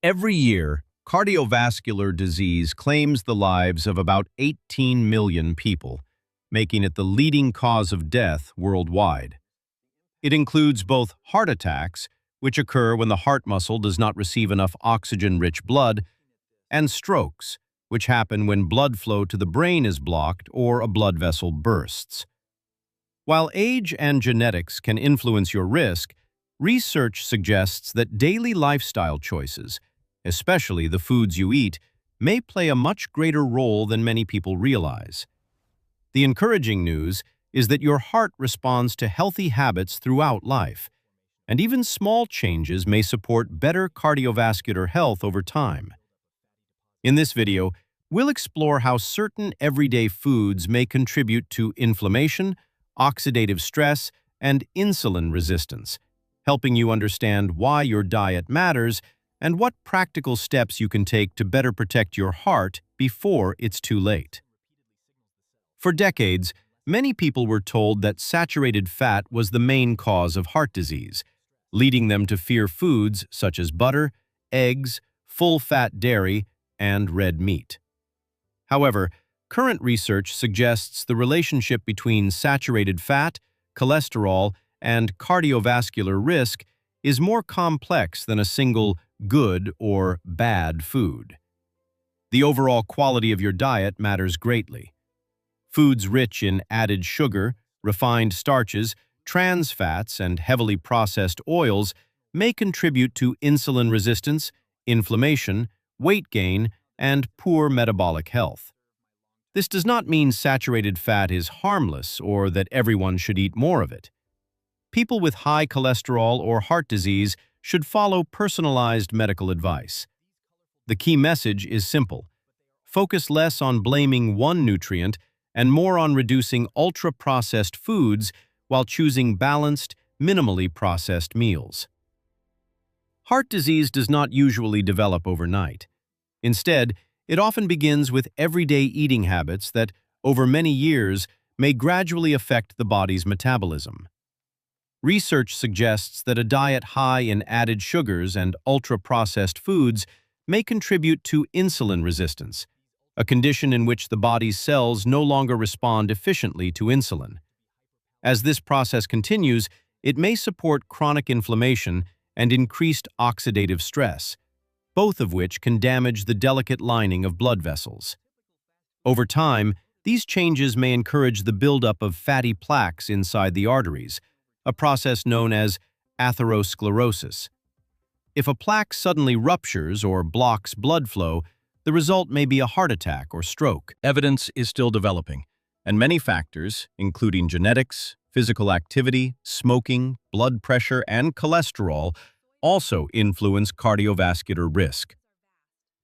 Every year, cardiovascular disease claims the lives of about 18 million people, making it the leading cause of death worldwide. It includes both heart attacks, which occur when the heart muscle does not receive enough oxygen-rich blood, and strokes, which happen when blood flow to the brain is blocked or a blood vessel bursts. While age and genetics can influence your risk, research suggests that daily lifestyle choices, especially the foods you eat, may play a much greater role than many people realize. The encouraging news is that your heart responds to healthy habits throughout life, and even small changes may support better cardiovascular health over time. In this video, we'll explore how certain everyday foods may contribute to inflammation, oxidative stress, and insulin resistance, helping you understand why your diet matters and what practical steps you can take to better protect your heart before it's too late. For decades, many people were told that saturated fat was the main cause of heart disease, leading them to fear foods such as butter, eggs, full-fat dairy, and red meat. However, current research suggests the relationship between saturated fat, cholesterol, and cardiovascular risk is more complex than a single good or bad food. The overall quality of your diet matters greatly. Foods rich in added sugar, refined starches, trans fats, and heavily processed oils may contribute to insulin resistance, inflammation, weight gain, and poor metabolic health. This does not mean saturated fat is harmless or that everyone should eat more of it. People with high cholesterol or heart disease should follow personalized medical advice. The key message is simple. Focus less on blaming one nutrient and more on reducing ultra-processed foods while choosing balanced, minimally processed meals. Heart disease does not usually develop overnight. Instead, it often begins with everyday eating habits that, over many years, may gradually affect the body's metabolism. Research suggests that a diet high in added sugars and ultra-processed foods may contribute to insulin resistance, a condition in which the body's cells no longer respond efficiently to insulin. As this process continues, it may support chronic inflammation and increased oxidative stress, both of which can damage the delicate lining of blood vessels. Over time, these changes may encourage the buildup of fatty plaques inside the arteries, a process known as atherosclerosis. If a plaque suddenly ruptures or blocks blood flow, the result may be a heart attack or stroke. Evidence is still developing, and many factors, including genetics, physical activity, smoking, blood pressure, and cholesterol, also influence cardiovascular risk.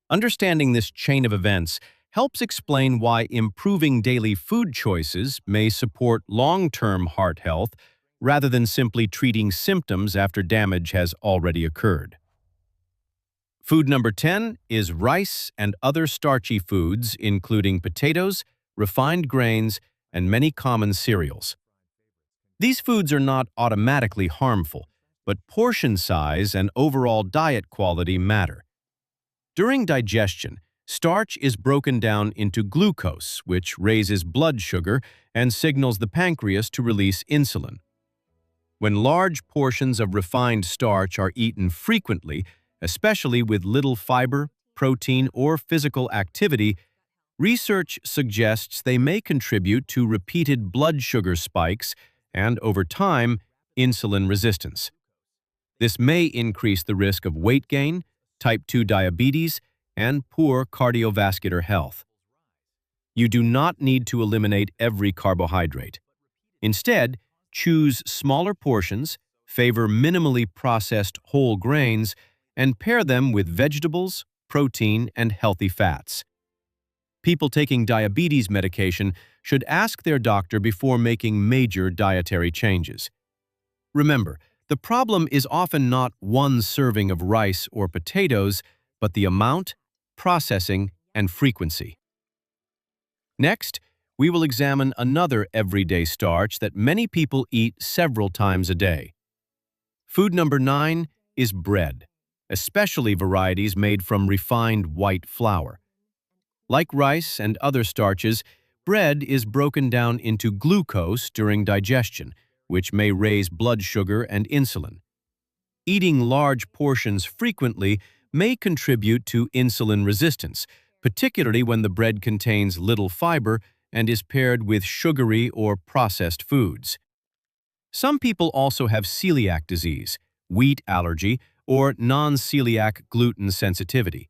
Understanding this chain of events helps explain why improving daily food choices may support long-term heart health rather than simply treating symptoms after damage has already occurred. Food number 10 is rice and other starchy foods, including potatoes, refined grains, and many common cereals. These foods are not automatically harmful, but portion size and overall diet quality matter. During digestion, starch is broken down into glucose, which raises blood sugar and signals the pancreas to release insulin. When large portions of refined starch are eaten frequently, especially with little fiber, protein, or physical activity, research suggests they may contribute to repeated blood sugar spikes and, over time, insulin resistance. This may increase the risk of weight gain, type 2 diabetes, and poor cardiovascular health. You do not need to eliminate every carbohydrate. Instead, choose smaller portions, favor minimally processed whole grains, and pair them with vegetables, protein, and healthy fats. People taking diabetes medication should ask their doctor before making major dietary changes. Remember, the problem is often not one serving of rice or potatoes, but the amount, processing, and frequency. Next, we will examine another everyday starch that many people eat several times a day. Food number 9 is bread. especially varieties made from refined white flour. Like rice and other starches, bread is broken down into glucose during digestion, which may raise blood sugar and insulin. Eating large portions frequently may contribute to insulin resistance, particularly when the bread contains little fiber and is paired with sugary or processed foods. Some people also have celiac disease, wheat allergy, or non-celiac gluten sensitivity.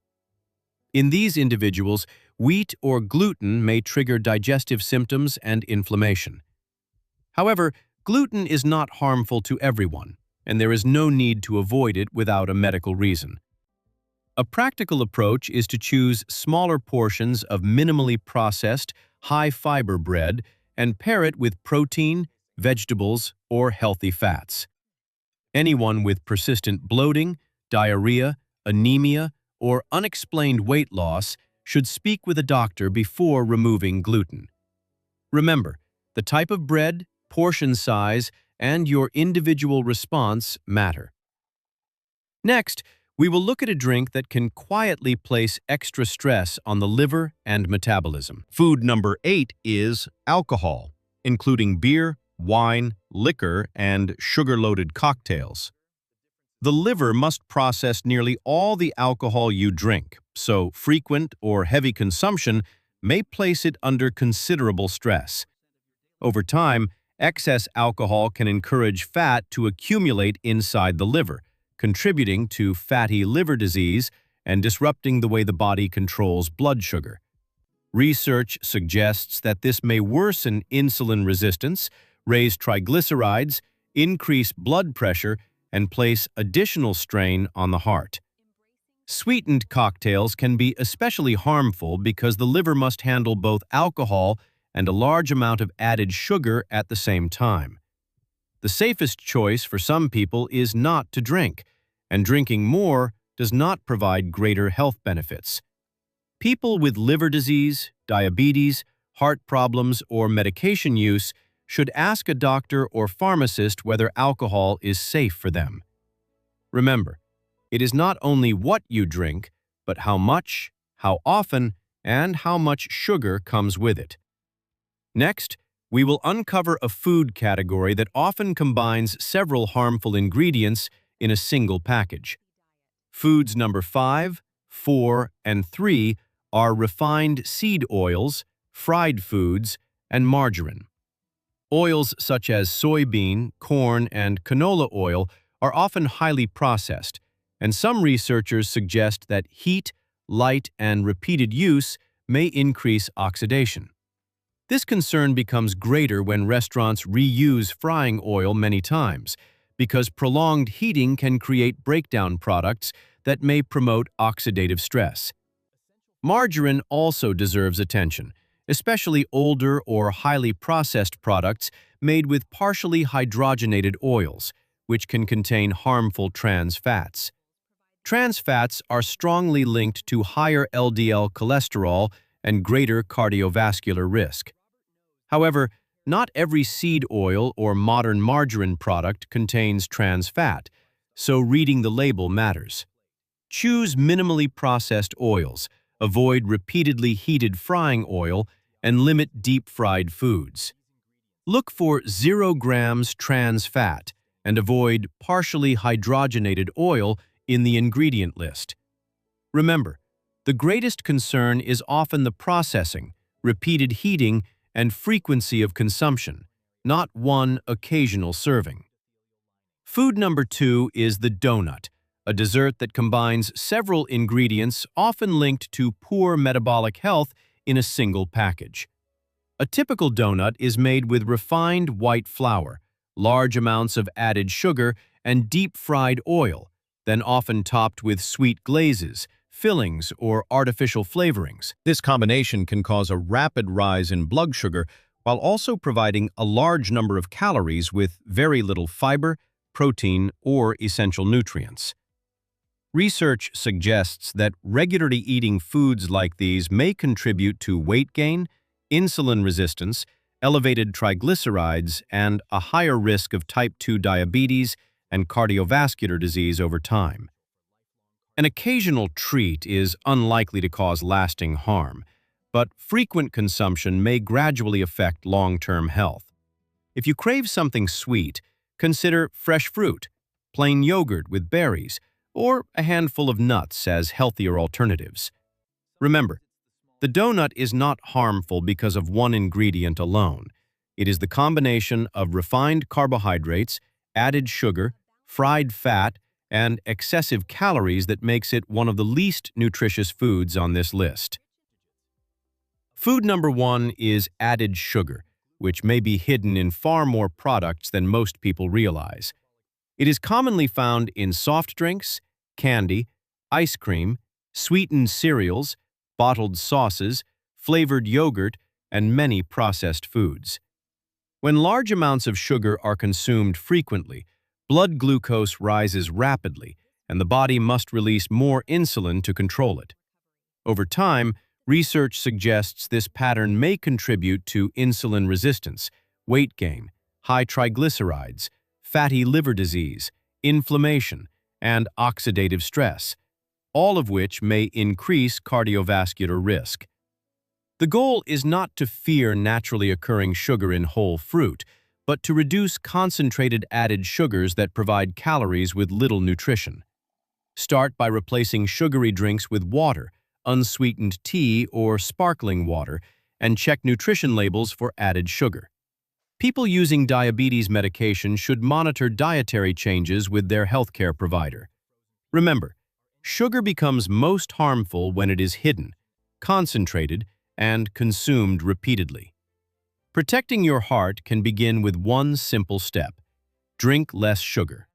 In these individuals, wheat or gluten may trigger digestive symptoms and inflammation. However, gluten is not harmful to everyone, and there is no need to avoid it without a medical reason. A practical approach is to choose smaller portions of minimally processed, high-fiber bread and pair it with protein, vegetables, or healthy fats. Anyone with persistent bloating, diarrhea, anemia, or unexplained weight loss should speak with a doctor before removing gluten. Remember, the type of bread, portion size, and your individual response matter. Next, we will look at a drink that can quietly place extra stress on the liver and metabolism. Food number 8 is alcohol, including beer, wine, liquor, and sugar-loaded cocktails. The liver must process nearly all the alcohol you drink, so frequent or heavy consumption may place it under considerable stress. Over time, excess alcohol can encourage fat to accumulate inside the liver, contributing to fatty liver disease and disrupting the way the body controls blood sugar. Research suggests that this may worsen insulin resistance, raise triglycerides, increase blood pressure, and place additional strain on the heart. Sweetened cocktails can be especially harmful because the liver must handle both alcohol and a large amount of added sugar at the same time. The safest choice for some people is not to drink, and drinking more does not provide greater health benefits. People with liver disease, diabetes, heart problems, or medication use should ask a doctor or pharmacist whether alcohol is safe for them. Remember, it is not only what you drink, but how much, how often, and how much sugar comes with it. Next, we will uncover a food category that often combines several harmful ingredients in a single package. Foods number 5, 4, and 3 are refined seed oils, fried foods, and margarine. Oils such as soybean, corn, and canola oil are often highly processed, and some researchers suggest that heat, light, and repeated use may increase oxidation. This concern becomes greater when restaurants reuse frying oil many times, because prolonged heating can create breakdown products that may promote oxidative stress. Margarine also deserves attention, especially older or highly processed products made with partially hydrogenated oils, which can contain harmful trans fats. Trans fats are strongly linked to higher LDL cholesterol and greater cardiovascular risk. However, not every seed oil or modern margarine product contains trans fat, so reading the label matters. Choose minimally processed oils, avoid repeatedly heated frying oil, and limit deep-fried foods. Look for 0 grams trans fat and avoid partially hydrogenated oil in the ingredient list. Remember, the greatest concern is often the processing, repeated heating, and frequency of consumption, not one occasional serving. Food number 2 is the donut, a dessert that combines several ingredients often linked to poor metabolic health in a single package. A typical donut is made with refined white flour, large amounts of added sugar, and deep-fried oil, then often topped with sweet glazes, fillings, or artificial flavorings. This combination can cause a rapid rise in blood sugar while also providing a large number of calories with very little fiber, protein, or essential nutrients. Research suggests that regularly eating foods like these may contribute to weight gain, insulin resistance, elevated triglycerides, and a higher risk of type 2 diabetes and cardiovascular disease over time. An occasional treat is unlikely to cause lasting harm, but frequent consumption may gradually affect long-term health. If you crave something sweet, consider fresh fruit, plain yogurt with berries, or a handful of nuts as healthier alternatives. Remember, the donut is not harmful because of one ingredient alone. It is the combination of refined carbohydrates, added sugar, fried fat, and excessive calories that makes it one of the least nutritious foods on this list. Food number 1 is added sugar, which may be hidden in far more products than most people realize. It is commonly found in soft drinks, candy, ice cream, sweetened cereals, bottled sauces, flavored yogurt, and many processed foods. When large amounts of sugar are consumed frequently, blood glucose rises rapidly, and the body must release more insulin to control it. Over time, research suggests this pattern may contribute to insulin resistance, weight gain, high triglycerides, fatty liver disease, inflammation, and oxidative stress, all of which may increase cardiovascular risk. The goal is not to fear naturally occurring sugar in whole fruit, but to reduce concentrated added sugars that provide calories with little nutrition. Start by replacing sugary drinks with water, unsweetened tea, or sparkling water, and check nutrition labels for added sugar. People using diabetes medication should monitor dietary changes with their healthcare provider. Remember, sugar becomes most harmful when it is hidden, concentrated, and consumed repeatedly. Protecting your heart can begin with one simple step: drink less sugar.